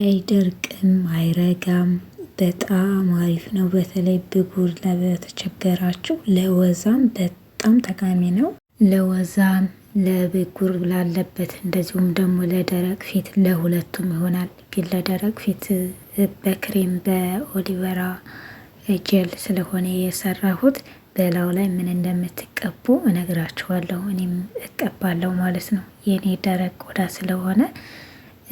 አይደርቅም፣ አይረጋም። በጣም አሪፍ ነው። በተለይ ብጉር ለተቸገራችሁ ለወዛም በጣም ጠቃሚ ነው። ለወዛም ለብጉር ላለበት እንደዚሁም ደግሞ ለደረቅ ፊት ለሁለቱም ይሆናል። ግን ለደረቅ ፊት በክሬም በኦሊቨራ ጀል ስለሆነ የሰራሁት በላው ላይ ምን እንደምትቀቡ እነግራችኋለሁ። እኔም እቀባለሁ ማለት ነው የኔ ደረቅ ቆዳ ስለሆነ።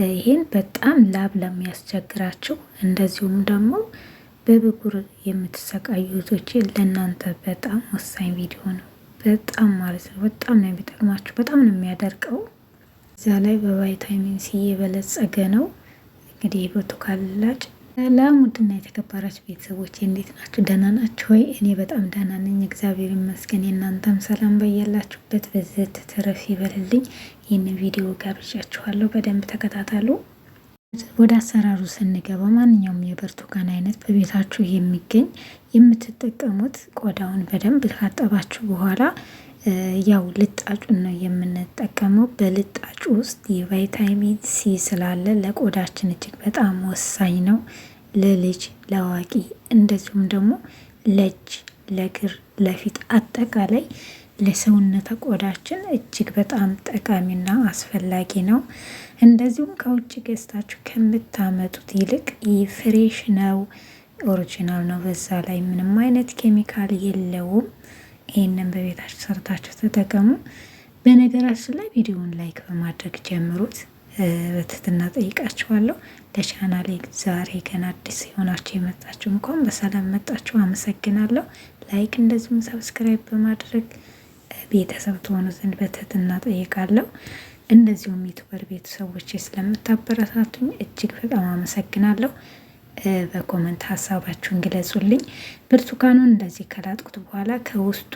ይህን በጣም ላብ ለሚያስቸግራችሁ እንደዚሁም ደግሞ በብጉር የምትሰቃዩ እህቶቼ ለእናንተ በጣም ወሳኝ ቪዲዮ ነው። በጣም ማለት ነው። በጣም ነው የሚጠቅማችሁ። በጣም ነው የሚያደርቀው። እዚያ ላይ በቫይታሚን ሲ የበለጸገ ነው። እንግዲህ ብርቱካን ላጭ ለሙድና የተከበራችሁ ቤተሰቦች እንዴት ናችሁ? ደህና ናችሁ ወይ? እኔ በጣም ደህና ነኝ፣ እግዚአብሔር ይመስገን። የእናንተም ሰላም በያላችሁበት በዘት ተረፍ ይበልልኝ። ይህን ቪዲዮ ጋብዣችኋለሁ፣ በደንብ ተከታተሉ። ወደ አሰራሩ ስንገባ ማንኛውም የብርቱካን አይነት በቤታችሁ የሚገኝ የምትጠቀሙት ቆዳውን በደንብ ካጠባችሁ በኋላ ያው ልጣጩን ነው የምንጠቀመው። በልጣጩ ውስጥ የቫይታሚን ሲ ስላለ ለቆዳችን እጅግ በጣም ወሳኝ ነው። ለልጅ ለአዋቂ እንደዚሁም ደግሞ ለእጅ ለእግር ለፊት አጠቃላይ ለሰውነት ቆዳችን እጅግ በጣም ጠቃሚና አስፈላጊ ነው። እንደዚሁም ከውጭ ገዝታችሁ ከምታመጡት ይልቅ ፍሬሽ ነው፣ ኦሪጂናል ነው። በዛ ላይ ምንም አይነት ኬሚካል የለውም። ይህንን በቤታችሁ ሰርታችሁ ተጠቀሙ። በነገራችን ላይ ቪዲዮውን ላይክ በማድረግ ጀምሩት፣ በትህትና ጠይቃችኋለሁ። ለቻናሌ ዛሬ ገና አዲስ የሆናችሁ የመጣችሁ እንኳን በሰላም መጣችሁ፣ አመሰግናለሁ። ላይክ እንደዚሁም ሰብስክራይብ በማድረግ ቤተሰብ ትሆኑ ዘንድ በትህትና ጠይቃለሁ። እንደዚሁም ዩቲዩበር ቤተሰቦች ስለምታበረታቱኝ እጅግ በጣም አመሰግናለሁ። በኮመንት ሀሳባችሁን ግለጹልኝ። ብርቱካኑን እንደዚህ ከላጥኩት በኋላ ከውስጡ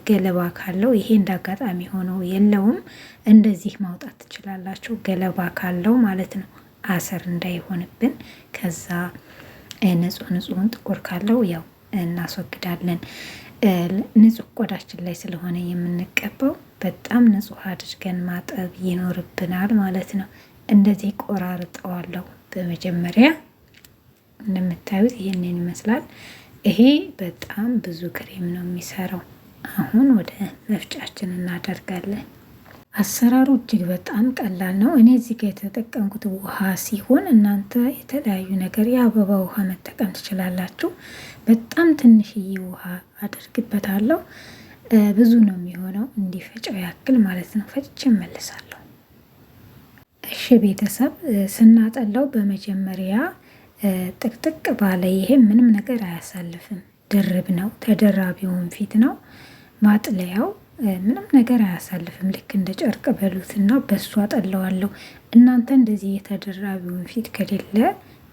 ገለባ ካለው ይሄ እንዳጋጣሚ ሆኖ የለውም፣ እንደዚህ ማውጣት ትችላላችሁ። ገለባ ካለው ማለት ነው፣ አሰር እንዳይሆንብን። ከዛ ንጹህን ጥቁር ካለው ያው እናስወግዳለን። ንጹህ ቆዳችን ላይ ስለሆነ የምንቀባው በጣም ንጹህ አድርገን ማጠብ ይኖርብናል ማለት ነው። እንደዚህ ቆራርጠዋለሁ በመጀመሪያ። እንደምታዩት ይህንን ይመስላል። ይሄ በጣም ብዙ ክሬም ነው የሚሰራው። አሁን ወደ መፍጫችን እናደርጋለን። አሰራሩ እጅግ በጣም ቀላል ነው። እኔ እዚህ ጋር የተጠቀምኩት ውሃ ሲሆን እናንተ የተለያዩ ነገር የአበባ ውሃ መጠቀም ትችላላችሁ። በጣም ትንሽዬ ውሃ አደርግበታለሁ። ብዙ ነው የሚሆነው እንዲፈጨው ያክል ማለት ነው። ፈጭቼ እመልሳለሁ። እሺ ቤተሰብ ስናጠላው በመጀመሪያ ጥቅጥቅ ባለ ይሄ ምንም ነገር አያሳልፍም። ድርብ ነው፣ ተደራቢውን ፊት ነው። ማጥለያው ምንም ነገር አያሳልፍም። ልክ እንደ ጨርቅ በሉትና በሱ አጠለዋለሁ። እናንተ እንደዚህ የተደራቢውን ፊት ከሌለ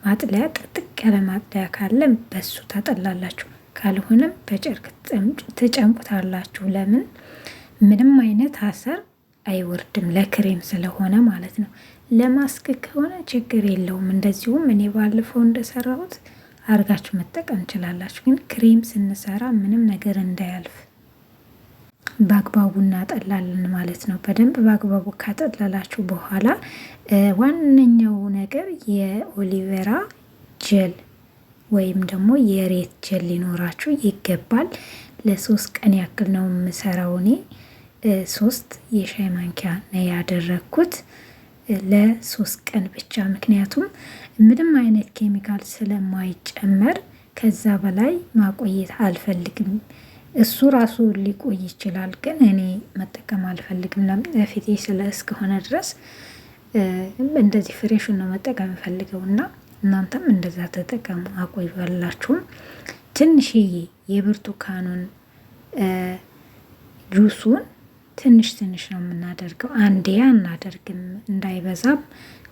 ማጥለያ ጥቅጥቅ ያለ ማጥለያ ካለ በሱ ታጠላላችሁ። ካልሆነም በጨርቅ ትጨምቁታላችሁ። ለምን ምንም አይነት አሰር አይወርድም፣ ለክሬም ስለሆነ ማለት ነው። ለማስክ ከሆነ ችግር የለውም። እንደዚሁም እኔ ባለፈው እንደሰራሁት አርጋችሁ መጠቀም እንችላላችሁ። ግን ክሬም ስንሰራ ምንም ነገር እንዳያልፍ በአግባቡ እናጠላለን ማለት ነው። በደንብ በአግባቡ ካጠለላችሁ በኋላ ዋነኛው ነገር የኦሊቬራ ጀል ወይም ደግሞ የሬት ጀል ሊኖራችሁ ይገባል። ለ3 ቀን ያክል ነው የምሰራው እኔ። 3 የሻይ ማንኪያ ነው ያደረግኩት ለ3 ቀን ብቻ። ምክንያቱም ምንም አይነት ኬሚካል ስለማይጨመር ከዛ በላይ ማቆየት አልፈልግም። እሱ ራሱ ሊቆይ ይችላል፣ ግን እኔ መጠቀም አልፈልግም። ለፊቴ ስለ እስከሆነ ድረስ እንደዚህ ፍሬሹን ነው መጠቀም ፈልገው እና እናንተም እንደዛ ተጠቀሙ። አቆያላችሁም። ትንሽዬ የብርቱካኑን ጁሱን ትንሽ ትንሽ ነው የምናደርገው። አንዴ አናደርግም እንዳይበዛም።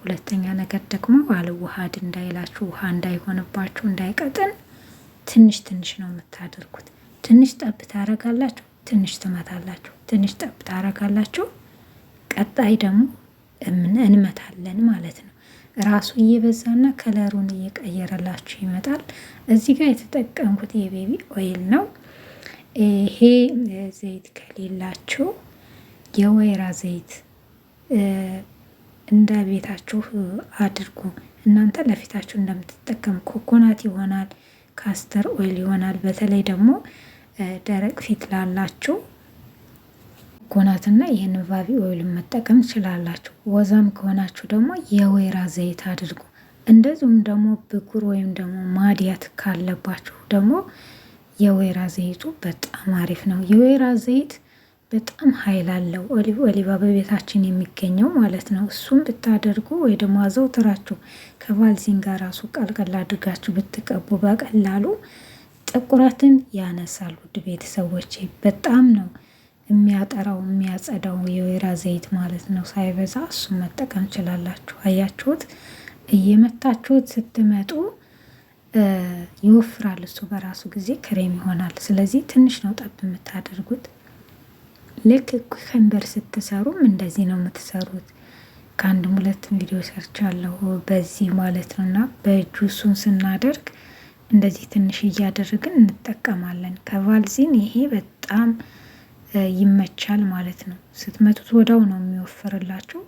ሁለተኛ ነገር ደግሞ አልዋሃድ እንዳይላችሁ፣ ውሃ እንዳይሆንባችሁ፣ እንዳይቀጥን ትንሽ ትንሽ ነው የምታደርጉት። ትንሽ ጠብ ታረጋላችሁ፣ ትንሽ ትመታላችሁ፣ ትንሽ ጠብ ታረጋላችሁ። ቀጣይ ደግሞ እንመታለን ማለት ነው። ራሱ እየበዛና ከለሩን እየቀየረላችሁ ይመጣል። እዚህ ጋር የተጠቀምኩት የቤቢ ኦይል ነው። ይሄ ዘይት ከሌላችሁ የወይራ ዘይት እንደ ቤታችሁ አድርጉ። እናንተ ለፊታችሁ እንደምትጠቀሙ ኮኮናት ይሆናል፣ ካስተር ኦይል ይሆናል። በተለይ ደግሞ ደረቅ ፊት ላላችሁ ኮኮናትና ይህን ቫቢ ኦይልን መጠቀም ትችላላችሁ። ወዛም ከሆናችሁ ደግሞ የወይራ ዘይት አድርጉ። እንደዚሁም ደግሞ ብጉር ወይም ደግሞ ማዲያት ካለባችሁ ደግሞ የወይራ ዘይቱ በጣም አሪፍ ነው። የወይራ ዘይት በጣም ኃይል አለው። ኦሊቫ በቤታችን የሚገኘው ማለት ነው። እሱም ብታደርጉ ወይ ደግሞ አዘውትራችሁ ከቫልዚን ጋር ራሱ ቀልቀል አድርጋችሁ ብትቀቡ በቀላሉ ጥቁረትን ያነሳል። ውድ ቤተሰቦቼ በጣም ነው የሚያጠራው የሚያጸዳው የወይራ ዘይት ማለት ነው። ሳይበዛ እሱም መጠቀም ችላላችሁ። አያችሁት? እየመታችሁት ስትመጡ ይወፍራል። እሱ በራሱ ጊዜ ክሬም ይሆናል። ስለዚህ ትንሽ ነው ጠብ የምታደርጉት። ልክ ኩከምበር ስትሰሩም እንደዚህ ነው የምትሰሩት። ከአንድም ሁለትም ቪዲዮ ሰርቻለሁ በዚህ ማለት ነው። እና በጁሱን ስናደርግ እንደዚህ ትንሽ እያደረግን እንጠቀማለን። ከቫልዚን ይሄ በጣም ይመቻል ማለት ነው። ስትመቱት ወዳው ነው የሚወፍርላችሁ።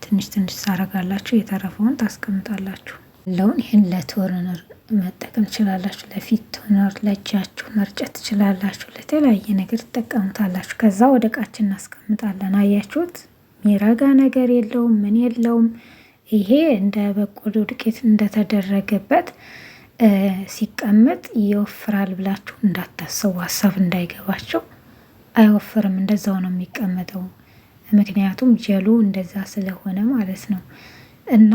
ትንሽ ትንሽ ታረጋላችሁ፣ የተረፈውን ታስቀምጣላችሁ። ለውን ይህን ለቶነር መጠቀም ትችላላችሁ። ለፊት ቶነር ለእጃችሁ መርጨት ትችላላችሁ። ለተለያየ ነገር ትጠቀሙታላችሁ። ከዛ ወደ እቃችን እናስቀምጣለን። አያችሁት? ሚረጋ ነገር የለውም፣ ምን የለውም። ይሄ እንደ በቆሎ ዱቄት እንደተደረገበት ሲቀመጥ ይወፍራል ብላችሁ እንዳታስቡ፣ ሀሳብ እንዳይገባቸው። አይወፍርም፣ እንደዛው ነው የሚቀመጠው። ምክንያቱም ጀሉ እንደዛ ስለሆነ ማለት ነው። እና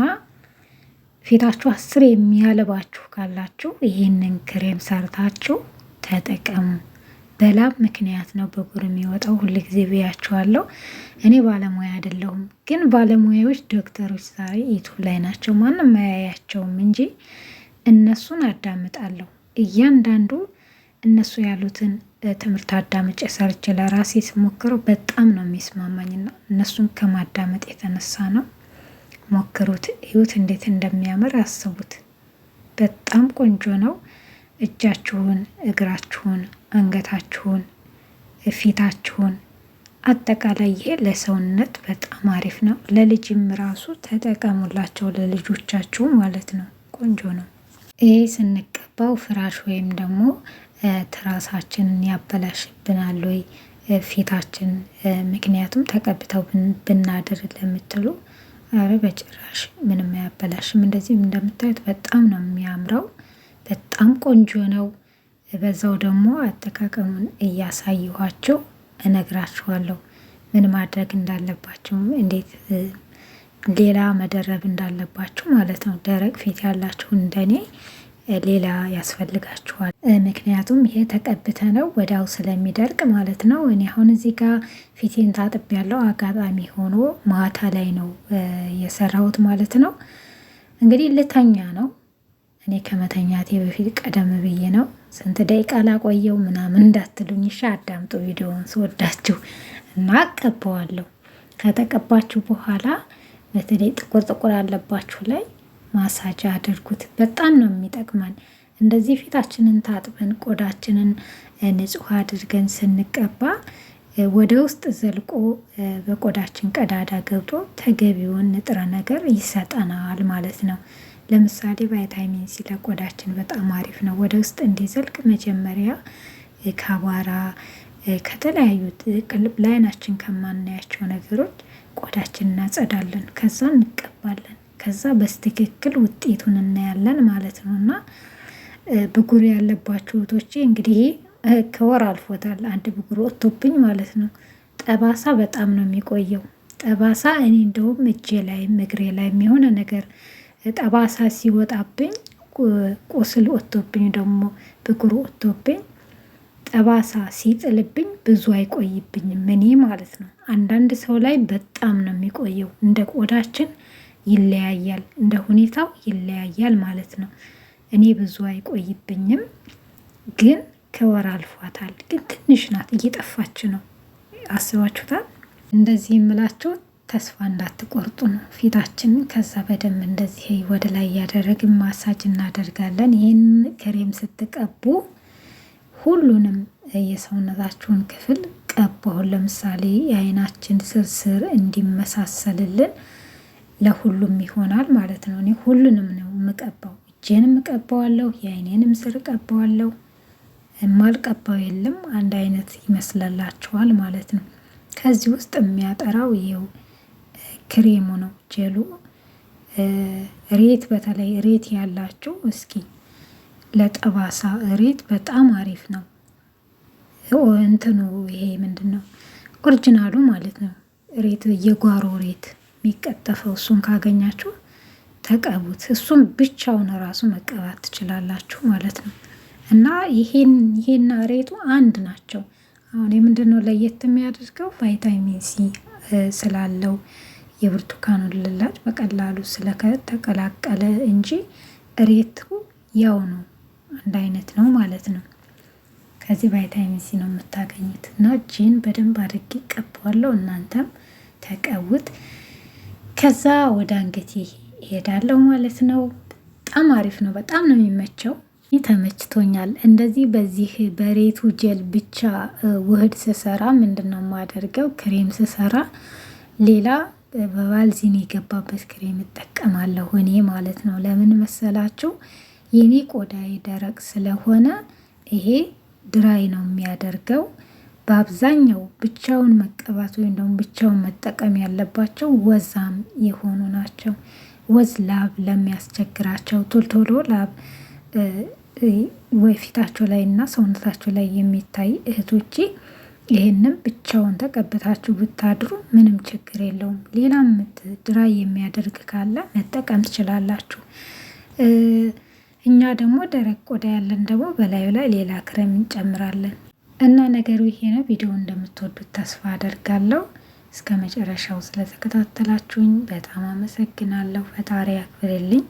ፊታችሁ 10 የሚያለባችሁ ካላችሁ ይህንን ክሬም ሰርታችሁ ተጠቀሙ። በላብ ምክንያት ነው ብጉር የሚወጣው። ሁልጊዜ ብያችኋለሁ። እኔ ባለሙያ አይደለሁም፣ ግን ባለሙያዎች ዶክተሮች ዛሬ ዩቱብ ላይ ናቸው። ማንም አያያቸውም እንጂ እነሱን አዳምጣለሁ። እያንዳንዱ እነሱ ያሉትን ትምህርት አዳምጬ ሰርቼ ለራሴ ስሞክረው በጣም ነው የሚስማማኝና እነሱን ከማዳመጥ የተነሳ ነው። ሞክሩት፣ እዩት እንዴት እንደሚያምር አስቡት። በጣም ቆንጆ ነው። እጃችሁን፣ እግራችሁን፣ አንገታችሁን፣ ፊታችሁን አጠቃላይ ይሄ ለሰውነት በጣም አሪፍ ነው። ለልጅም ራሱ ተጠቀሙላቸው፣ ለልጆቻችሁ ማለት ነው። ቆንጆ ነው። ይሄ ስንቀባው ፍራሽ ወይም ደግሞ ትራሳችንን ያበላሽብናል ወይ ፊታችን? ምክንያቱም ተቀብተው ብናድር ለምትሉ አረ በጭራሽ ምንም አያበላሽም። እንደዚህም እንደምታዩት በጣም ነው የሚያምረው። በጣም ቆንጆ ነው። በዛው ደግሞ አጠቃቀሙን እያሳየኋቸው እነግራችኋለሁ ምን ማድረግ እንዳለባቸው፣ እንዴት ሌላ መደረብ እንዳለባችሁ ማለት ነው። ደረቅ ፊት ያላችሁ እንደኔ ሌላ ያስፈልጋችኋል። ምክንያቱም ይሄ ተቀብተ ነው ወዲያው ስለሚደርቅ ማለት ነው። እኔ አሁን እዚህ ጋር ፊቴን ታጥብ ያለው አጋጣሚ ሆኖ ማታ ላይ ነው የሰራሁት ማለት ነው። እንግዲህ ልተኛ ነው። እኔ ከመተኛቴ በፊት ቀደም ብዬ ነው። ስንት ደቂቃ ላቆየው ምናምን እንዳትሉኝ፣ እሺ አዳምጡ ቪዲዮውን ስወዳችሁ እና አቀባዋለሁ። ከተቀባችሁ በኋላ በተለይ ጥቁር ጥቁር ያለባችሁ ላይ ማሳጅ አድርጉት። በጣም ነው የሚጠቅመን። እንደዚህ ፊታችንን ታጥበን ቆዳችንን ንጹህ አድርገን ስንቀባ ወደ ውስጥ ዘልቆ በቆዳችን ቀዳዳ ገብቶ ተገቢውን ንጥረ ነገር ይሰጠናል ማለት ነው። ለምሳሌ ቫይታሚን ሲ ለቆዳችን በጣም አሪፍ ነው። ወደ ውስጥ እንዲዘልቅ መጀመሪያ ከአቧራ ከተለያዩ ቅልብ ላይናችን ከማናያቸው ነገሮች ቆዳችን እናጸዳለን። ከዛ እንቀባለን። ከዛ በስትክክል ውጤቱን እናያለን ማለት ነው። እና ብጉር ያለባችሁ እህቶቼ እንግዲህ ከወር አልፎታል አንድ ብጉር ወጥቶብኝ ማለት ነው። ጠባሳ በጣም ነው የሚቆየው። ጠባሳ እኔ እንደውም እጄ ላይም እግሬ ላይም የሆነ ነገር ጠባሳ ሲወጣብኝ ቁስል ወጥቶብኝ ደግሞ ብጉር ወጥቶብኝ ጠባሳ ሲጥልብኝ ብዙ አይቆይብኝም እኔ ማለት ነው። አንዳንድ ሰው ላይ በጣም ነው የሚቆየው። እንደ ቆዳችን ይለያያል፣ እንደ ሁኔታው ይለያያል ማለት ነው። እኔ ብዙ አይቆይብኝም፣ ግን ከወር አልፏታል። ግን ትንሽ ናት፣ እየጠፋች ነው። አስባችሁታል? እንደዚህ የምላችሁ ተስፋ እንዳትቆርጡ ነው። ፊታችንን ከዛ በደንብ እንደዚህ ወደ ላይ እያደረግን ማሳጅ እናደርጋለን። ይህን ክሬም ስትቀቡ ሁሉንም የሰውነታችሁን ክፍል ቀባሁን። ለምሳሌ የአይናችን ስርስር እንዲመሳሰልልን ለሁሉም ይሆናል ማለት ነው። እኔ ሁሉንም ነው የምቀባው። እጄንም እቀባዋለሁ፣ የአይኔንም ስር እቀባዋለሁ። የማልቀባው የለም። አንድ አይነት ይመስላላችኋል ማለት ነው። ከዚህ ውስጥ የሚያጠራው ይኸው ክሬሙ ነው፣ ጀሉ ሬት። በተለይ ሬት ያላችሁ እስኪ ለጠባሳ ሬት በጣም አሪፍ ነው። እንትኑ ይሄ ምንድን ነው ኦሪጂናሉ ማለት ነው። ሬት የጓሮ ሬት የሚቀጠፈው እሱን ካገኛችሁ ተቀቡት። እሱም ብቻውን ራሱ መቀባት ትችላላችሁ ማለት ነው። እና ይሄና ሬቱ አንድ ናቸው። አሁን የምንድነው ለየት የሚያደርገው ቫይታሚን ሲ ስላለው የብርቱካኑ ልላጭ በቀላሉ ስለተቀላቀለ እንጂ ሬቱ ያው ነው፣ አንድ አይነት ነው ማለት ነው። ከዚህ ቫይታሚን ሲ ነው የምታገኙት። እና እጄን በደንብ አድርጌ ቀባዋለሁ። እናንተም ተቀቡት። ከዛ ወደ አንገቴ እሄዳለሁ ማለት ነው። በጣም አሪፍ ነው። በጣም ነው የሚመቸው። ተመችቶኛል። እንደዚህ በዚህ በሬቱ ጀል ብቻ ውህድ ስሰራ ምንድነው የማደርገው? ክሬም ስሰራ ሌላ በባልዚን የገባበት ክሬም እጠቀማለሁ እኔ ማለት ነው። ለምን መሰላችሁ? የኔ ቆዳዬ ደረቅ ስለሆነ ይሄ ድራይ ነው የሚያደርገው። በአብዛኛው ብቻውን መቀባት ወይም ደግሞ ብቻውን መጠቀም ያለባቸው ወዛም የሆኑ ናቸው። ወዝ ላብ ለሚያስቸግራቸው ቶሎ ላብ ወይ ፊታቸው ላይ እና ሰውነታቸው ላይ የሚታይ እህቶቼ ይሄንም ብቻውን ተቀብታችሁ ብታድሩ ምንም ችግር የለውም። ሌላም ድራይ የሚያደርግ ካለ መጠቀም ትችላላችሁ። እኛ ደግሞ ደረቅ ቆዳ ያለን ደግሞ በላዩ ላይ ሌላ ክሬም እንጨምራለን። እና ነገሩ ይሄ ነው። ቪዲዮ እንደምትወዱት ተስፋ አደርጋለሁ። እስከ መጨረሻው ስለተከታተላችሁኝ በጣም አመሰግናለሁ። ፈጣሪ ያክብርልኝ።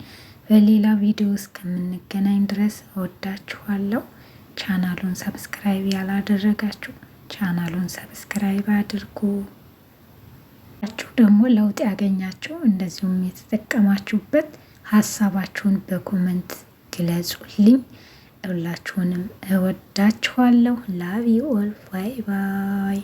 በሌላ ቪዲዮ እስከምንገናኝ ድረስ እወዳችኋለሁ። ቻናሉን ሰብስክራይብ ያላደረጋችሁ ቻናሉን ሰብስክራይብ አድርጉ። ደግሞ ለውጥ ያገኛችሁ እንደዚሁም የተጠቀማችሁበት ሀሳባችሁን በኮመንት ግለጹልኝ። ሁላችሁንም እወዳችኋለሁ። ላቭ ዩ ኦል። ባይ ባይ።